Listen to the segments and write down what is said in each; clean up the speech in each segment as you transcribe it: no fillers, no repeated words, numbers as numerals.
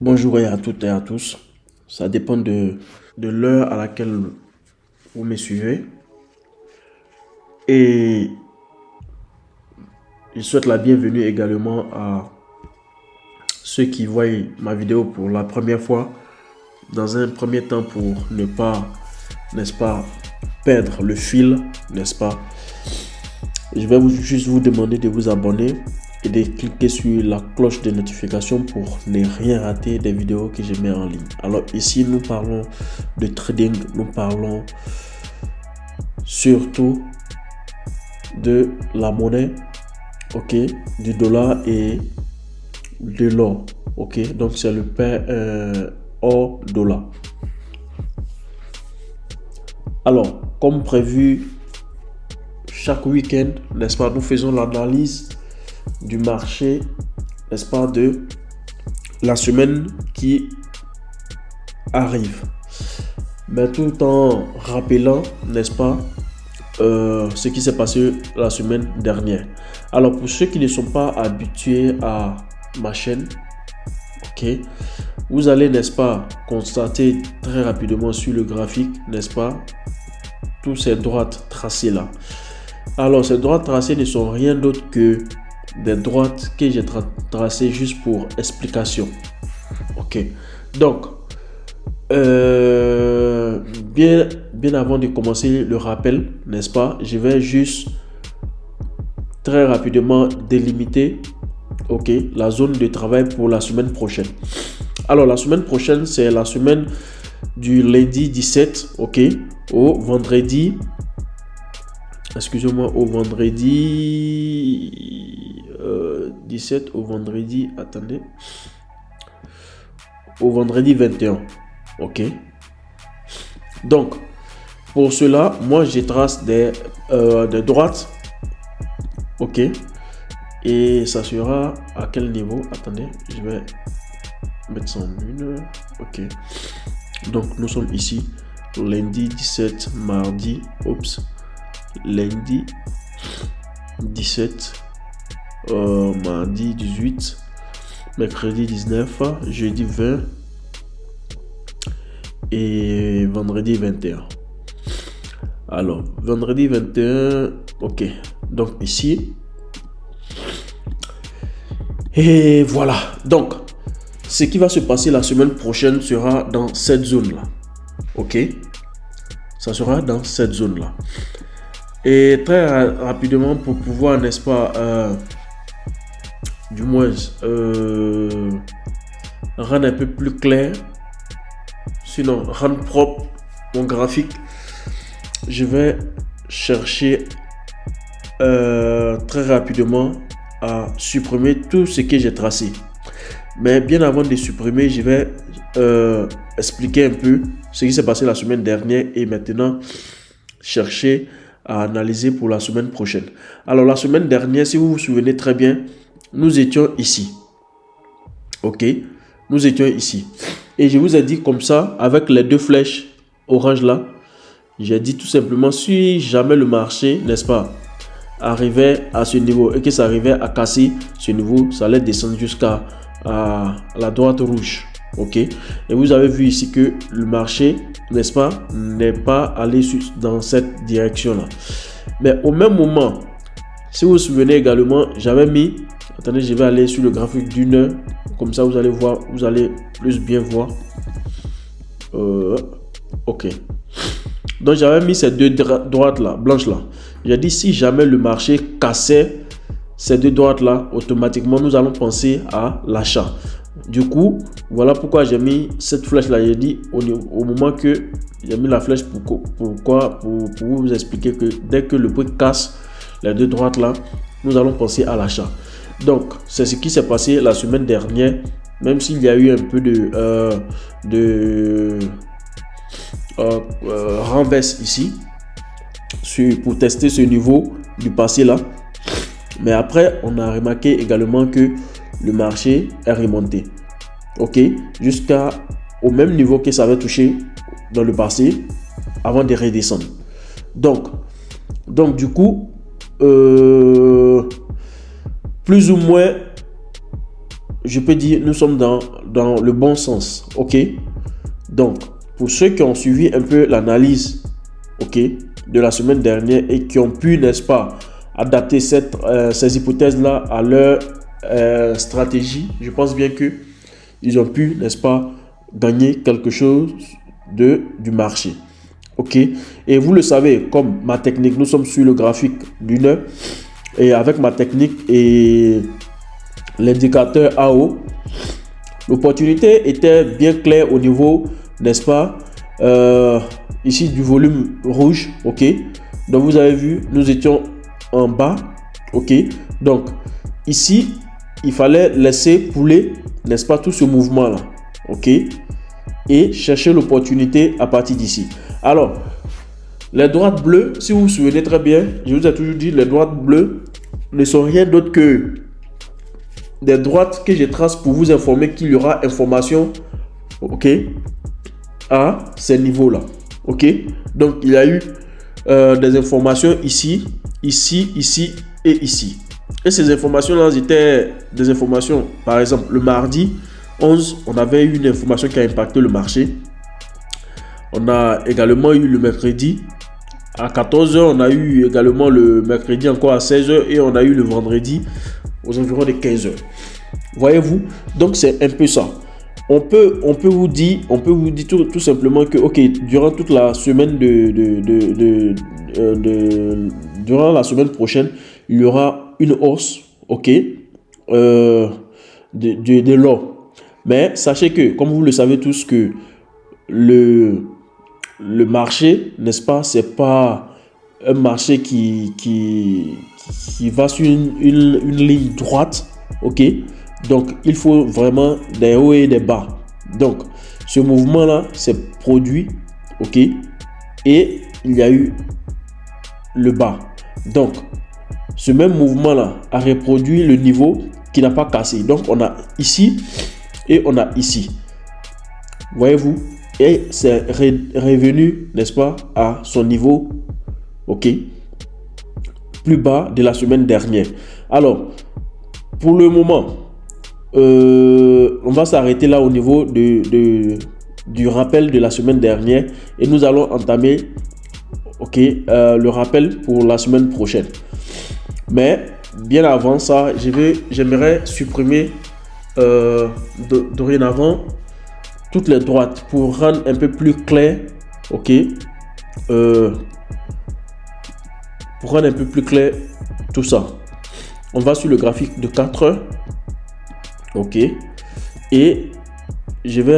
Bonjour à toutes et à tous. Ça dépend de l'heure à laquelle vous me suivez. Et je souhaite la bienvenue également à ceux qui voient ma vidéo pour la première fois. Dans un premier temps, pour ne pas, n'est-ce pas, perdre le fil, n'est-ce pas, je vais juste vous demander de vous abonner et de cliquer sur la cloche de notification pour ne rien rater des vidéos que je mets en ligne. Alors ici, nous parlons de trading, nous parlons surtout de la monnaie, ok, du dollar et de l'or, ok. Donc c'est le pair or dollar. Alors, comme prévu, chaque week-end, n'est-ce pas, nous faisons l'analyse du marché, n'est-ce pas, de la semaine qui arrive. Mais tout en rappelant, n'est-ce pas, ce qui s'est passé la semaine dernière. Alors, pour ceux qui ne sont pas habitués à ma chaîne, ok, vous allez, n'est-ce pas, constater très rapidement sur le graphique, n'est-ce pas, tous ces droites tracées là. Alors, ces droites tracées ne sont rien d'autre que des droites que j'ai tracées juste pour explication. Ok. Donc, bien avant de commencer le rappel, n'est-ce pas, je vais juste très rapidement délimiter, ok, la zone de travail pour la semaine prochaine. Alors, la semaine prochaine, c'est la semaine du lundi 17, ok, au vendredi, excusez-moi, au vendredi 17, au vendredi, attendez, au vendredi 21, ok. Donc, pour cela, moi, je trace des droites, ok, et ça sera à quel niveau? Attendez, je vais mettre ça en une, ok. Donc, nous sommes ici, lundi 17, mardi, lundi 17, mardi 18, mercredi 19, jeudi 20 et vendredi 21. Alors, vendredi 21, ok. Donc ici. Et voilà. Donc, ce qui va se passer la semaine prochaine sera dans cette zone-là. Ok. Ça sera dans cette zone-là. Et très rapidement, pour pouvoir, n'est-ce pas, du moins, rendre un peu plus clair, sinon rendre propre mon graphique, je vais chercher très rapidement à supprimer tout ce que j'ai tracé. Mais bien avant de supprimer, je vais expliquer un peu ce qui s'est passé la semaine dernière et maintenant chercher à analyser pour la semaine prochaine. Alors la semaine dernière, si vous vous souvenez très bien, nous étions ici. Ok, nous étions ici. Et je vous ai dit comme ça, avec les deux flèches orange là, j'ai dit tout simplement, si jamais le marché, n'est-ce pas, arrivait à ce niveau et que ça arrivait à casser ce niveau, ça allait descendre jusqu'à la droite rouge. Ok, et vous avez vu ici que le marché, n'est-ce pas, n'est pas allé dans cette direction là. Mais au même moment, si vous vous souvenez également, j'avais mis, attendez, je vais aller sur le graphique d'une heure, comme ça vous allez voir, vous allez plus bien voir. Ok, donc j'avais mis ces deux droites là, blanches là. J'ai dit si jamais le marché cassait ces deux droites là, automatiquement nous allons penser à l'achat. Du coup, voilà pourquoi j'ai mis cette flèche là. J'ai dit au moment que j'ai mis la flèche, pourquoi pour vous expliquer que dès que le prix casse les deux droites là, nous allons penser à l'achat. Donc c'est ce qui s'est passé la semaine dernière, même s'il y a eu un peu de renverse ici pour tester ce niveau du passé là. Mais après, on a remarqué également que le marché est remonté. Ok, jusqu'au même niveau que ça avait touché dans le passé avant de redescendre. Donc du coup, plus ou moins, je peux dire, nous sommes dans le bon sens. OK? Donc, pour ceux qui ont suivi un peu l'analyse, OK, de la semaine dernière et qui ont pu, n'est-ce pas, adapter ces hypothèses-là à leur stratégie, je pense bien que ils ont pu, n'est-ce pas, gagner quelque chose du marché. OK? Et vous le savez, comme ma technique, nous sommes sur le graphique d'une heure. Et avec ma technique et l'indicateur AO, l'opportunité était bien claire au niveau, n'est-ce pas, ici du volume rouge. OK? Donc vous avez vu, nous étions en bas. OK? Donc ici, il fallait laisser couler, n'est-ce pas, tout ce mouvement-là. OK? Et chercher l'opportunité à partir d'ici. Alors, les droites bleues, si vous vous souvenez très bien, je vous ai toujours dit, les droites bleues ne sont rien d'autre que des droites que je trace pour vous informer qu'il y aura information, OK, à ces niveaux-là. OK? Donc, il y a eu des informations ici, ici, ici et ici. Et ces informations-là étaient des informations, par exemple, le mardi 11, on avait eu une information qui a impacté le marché. On a également eu le mercredi à 14 h, on a eu également le mercredi encore à 16 h et on a eu le vendredi aux environs de 15 h. Voyez-vous? Donc c'est un peu ça. On peut vous dire tout simplement que OK, durant toute la semaine durant la semaine prochaine, il y aura une hausse, OK, de l'or. Mais sachez que, comme vous le savez tous, que le marché, n'est-ce pas, c'est pas un marché qui va sur une ligne droite. OK? Donc, il faut vraiment des hauts et des bas. Donc, ce mouvement-là s'est produit. OK? Et il y a eu le bas. Donc, ce même mouvement-là a reproduit le niveau qui n'a pas cassé. Donc, on a ici et on a ici. Voyez-vous? Et c'est revenu, n'est-ce pas, à son niveau, OK, plus bas de la semaine dernière. Alors, pour le moment, on va s'arrêter là au niveau du rappel de la semaine dernière et nous allons entamer, OK, le rappel pour la semaine prochaine. Mais bien avant ça, j'aimerais supprimer dorénavant toutes les droites pour rendre un peu plus clair, OK, pour rendre un peu plus clair tout ça. On va sur le graphique de 4 heures, OK, et je vais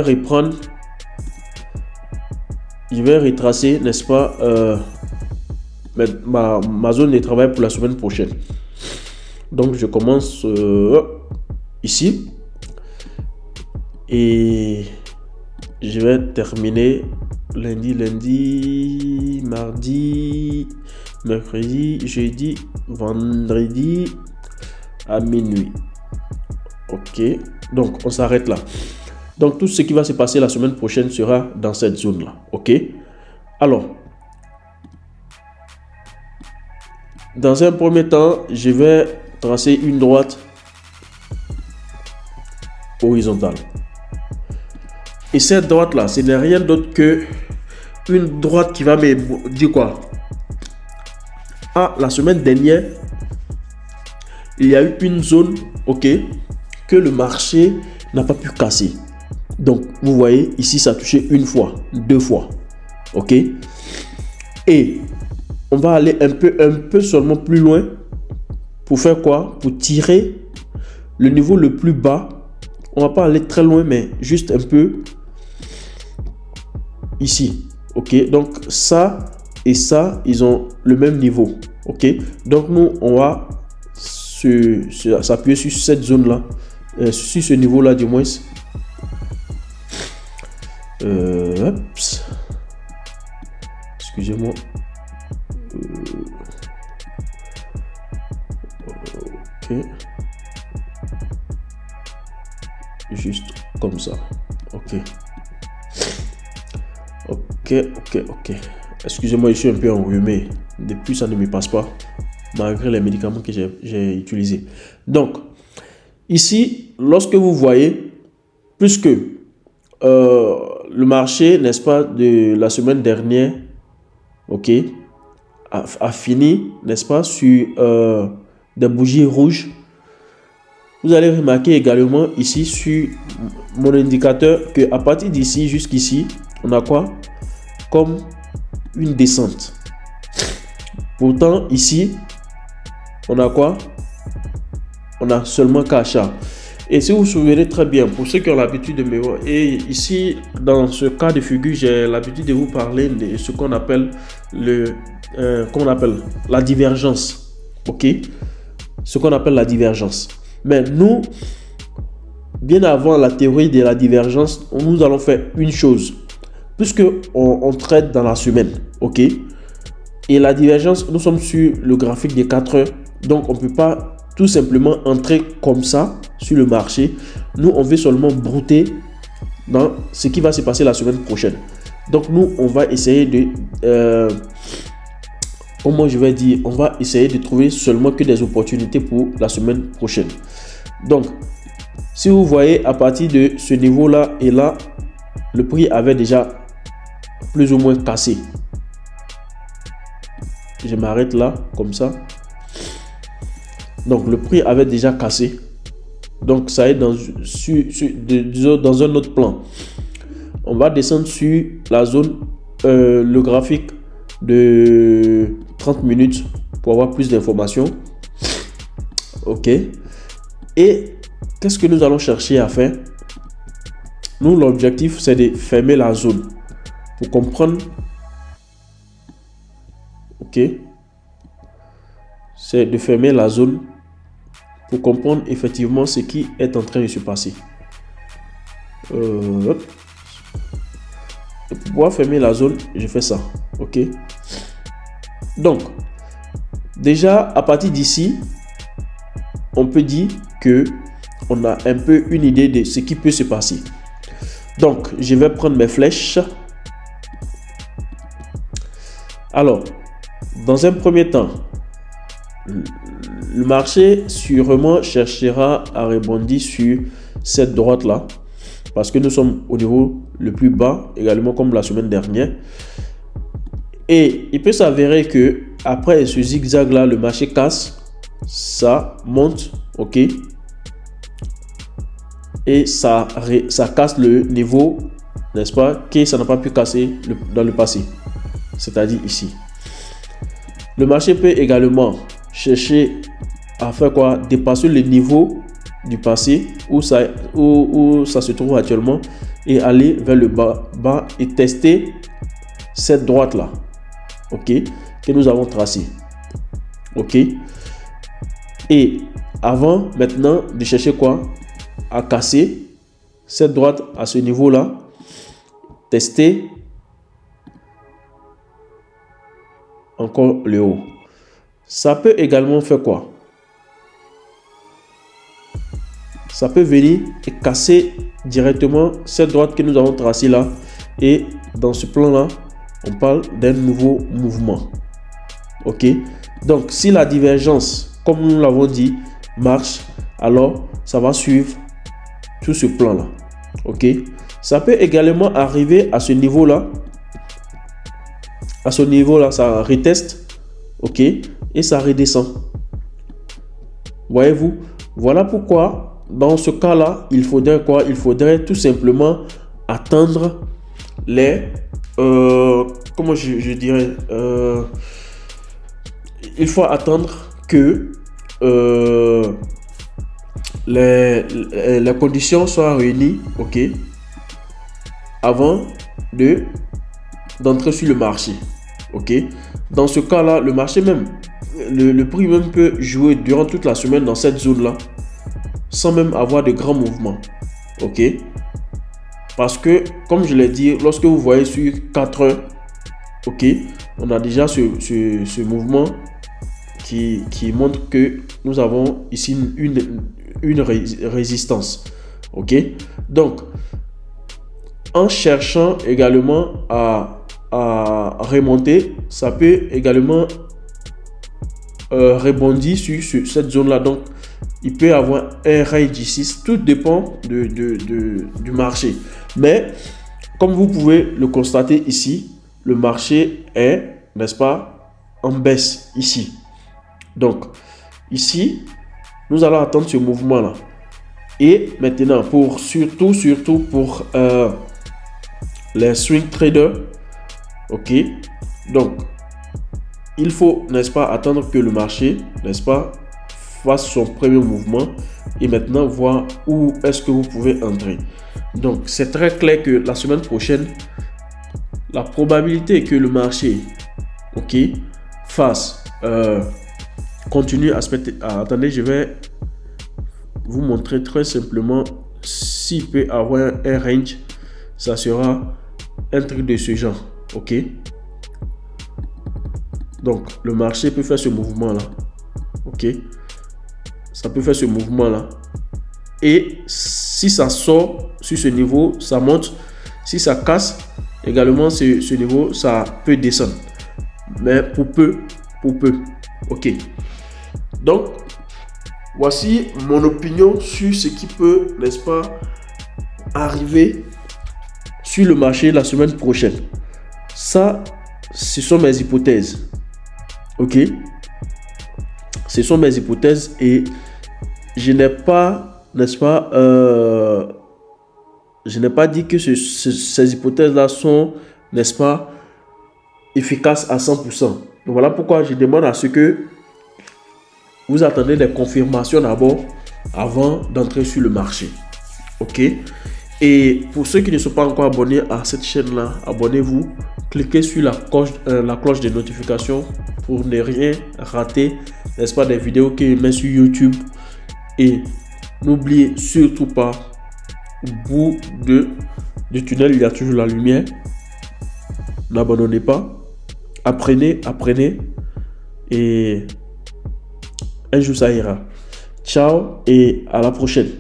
retracer, n'est-ce pas, ma zone de travail pour la semaine prochaine. Donc je commence ici et je vais terminer lundi, mardi, mercredi, jeudi, vendredi à minuit. OK, donc on s'arrête là. Donc tout ce qui va se passer la semaine prochaine sera dans cette zone là. OK, alors dans un premier temps, je vais tracer une droite horizontale. Et cette droite là, ce n'est rien d'autre que une droite qui va me dire quoi? Ah, la semaine dernière, il y a eu une zone, OK, que le marché n'a pas pu casser. Donc, vous voyez, ici, ça a touché une fois, deux fois. OK? Et on va aller un peu seulement plus loin pour faire quoi? Pour tirer le niveau le plus bas. On va pas aller très loin, mais juste un peu ici. OK? Donc, ça et ça, ils ont le même niveau. OK? Donc, nous, on va s'appuyer sur cette zone-là, sur ce niveau-là du moins. Excusez-moi. OK. Juste comme ça. OK. OK. Excusez-moi, je suis un peu enrhumé. Depuis, ça ne me passe pas, malgré les médicaments que j'ai utilisés. Donc, ici, lorsque vous voyez, puisque le marché, n'est-ce pas, de la semaine dernière, ok, a fini, n'est-ce pas, sur des bougies rouges, vous allez remarquer également ici sur mon indicateur que à partir d'ici jusqu'ici, on a quoi? Comme une descente. Pourtant, ici, on a quoi? On a seulement qu'achat. Et si vous vous souvenez très bien, pour ceux qui ont l'habitude de me voir, et ici, dans ce cas de figure, j'ai l'habitude de vous parler de ce qu'on appelle la divergence. Ok? Ce qu'on appelle la divergence. Mais nous, bien avant la théorie de la divergence, nous allons faire une chose. Puisque on traite dans la semaine, ok? Et la divergence, nous sommes sur le graphique des 4 heures. Donc, on ne peut pas tout simplement entrer comme ça sur le marché. Nous, on veut seulement brouter dans ce qui va se passer la semaine prochaine. Donc, nous, on va essayer de... comment je vais dire, on va essayer de trouver seulement que des opportunités pour la semaine prochaine. Donc, si vous voyez à partir de ce niveau-là et là, le prix avait déjà plus ou moins cassé. Je m'arrête là, comme ça. Donc, le prix avait déjà cassé. Donc, ça est dans un autre plan. On va descendre sur la zone, le graphique de 30 minutes pour avoir plus d'informations. Ok. Et qu'est-ce que nous allons chercher à faire? Nous, l'objectif, c'est de fermer la zone pour comprendre. Ok. C'est de fermer la zone pour comprendre effectivement ce qui est en train de se passer. Pour pouvoir fermer la zone, je fais ça. Ok. Donc, déjà, à partir d'ici, on peut dire que on a un peu une idée de ce qui peut se passer. Donc, je vais prendre mes flèches. Alors, dans un premier temps, le marché sûrement cherchera à rebondir sur cette droite-là parce que nous sommes au niveau le plus bas, également comme la semaine dernière. Et il peut s'avérer que après ce zigzag-là, le marché casse, ça monte, ok, et ça casse le niveau, n'est-ce pas, que ça n'a pas pu casser dans le passé, c'est-à-dire ici. Le marché peut également chercher à faire quoi? Dépasser le niveau du passé où ça se trouve actuellement et aller vers le bas et tester cette droite là, ok, que nous avons tracée, ok. Et avant maintenant de chercher quoi? À casser cette droite à ce niveau là, tester encore le haut. Ça peut également faire quoi? Ça peut venir et casser directement cette droite que nous avons tracée là. Et dans ce plan là, on parle d'un nouveau mouvement. Ok. Donc si la divergence, comme nous l'avons dit, marche, alors ça va suivre tout ce plan là. Ok. Ça peut également arriver à ce niveau là. À ce niveau là, ça reteste. Ok. Et ça redescend. Voyez-vous? Voilà pourquoi dans ce cas là, il faudrait quoi? Il faudrait tout simplement attendre les comment je dirais, il faut attendre que les conditions soient réunies, ok, avant d'entrer sur le marché, ok. Dans ce cas là, le marché même, le prix même peut jouer durant toute la semaine dans cette zone là sans même avoir de grands mouvements, ok. Parce que, comme je l'ai dit, lorsque vous voyez sur 4 heures, ok, on a déjà ce mouvement qui montre que nous avons ici une résistance, ok. Donc, en cherchant également à remonter, ça peut également rebondir sur cette zone-là. Donc, il peut y avoir un range ici. Tout dépend du marché. Mais comme vous pouvez le constater ici, le marché est, n'est-ce pas, en baisse ici. Donc, ici, nous allons attendre ce mouvement-là. Et maintenant, surtout pour les swing traders, ok, donc, il faut, n'est-ce pas, attendre que le marché, n'est-ce pas, fasse son premier mouvement et maintenant voir où est-ce que vous pouvez entrer. Donc, c'est très clair que la semaine prochaine, la probabilité que le marché, ok, fasse, continue à se mettre, attendez, je vais vous montrer très simplement s'il peut avoir un range, ça sera un truc de ce genre, ok. Donc, le marché peut faire ce mouvement-là. OK. Ça peut faire ce mouvement-là. Et si ça sort sur ce niveau, ça monte. Si ça casse, également, ce niveau, ça peut descendre. Mais pour peu. OK. Donc, voici mon opinion sur ce qui peut, n'est-ce pas, arriver sur le marché la semaine prochaine. Ça, ce sont mes hypothèses. Ok, ce sont mes hypothèses et je n'ai pas, n'est-ce pas, je n'ai pas dit que ces hypothèses-là sont, n'est-ce pas, efficaces à 100%. Donc voilà pourquoi je demande à ce que vous attendez des confirmations d'abord avant d'entrer sur le marché. Ok. Et pour ceux qui ne sont pas encore abonnés à cette chaîne-là, abonnez-vous. Cliquez sur la cloche de notification pour ne rien rater, n'est-ce pas, des vidéos que je mets sur YouTube. Et n'oubliez surtout pas, au bout du tunnel, il y a toujours la lumière. N'abandonnez pas. Apprenez. Et un jour ça ira. Ciao et à la prochaine.